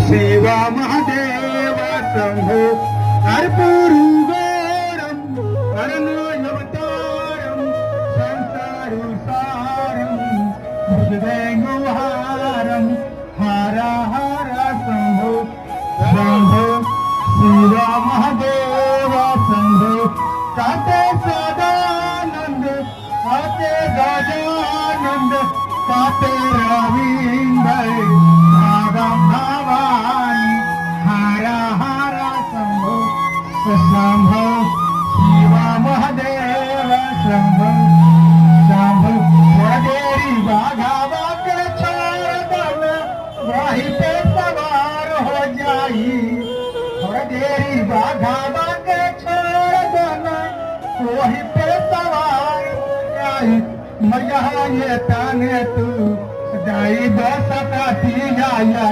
शिवा महादेव शंभो कर्पूरुगोरम अरुणोऽवतारम संसारुसारम भुजगेन्दुहारम हर हर शंभो शंभो शिवा महादेव शंभो काते सदानंद काते गजानंद काते रविंदर नादम भवानी हर हर शंभो शंभो शिवा महादेव शंभो शंभो वडेरी बाघा बाके छोड़ दो वहीं पे सवार हो जाई वडेरी बाघा बाके छोड़ दो वहीं पे सवार हो जाई मैया ये ताने तू सदाई दस का जाया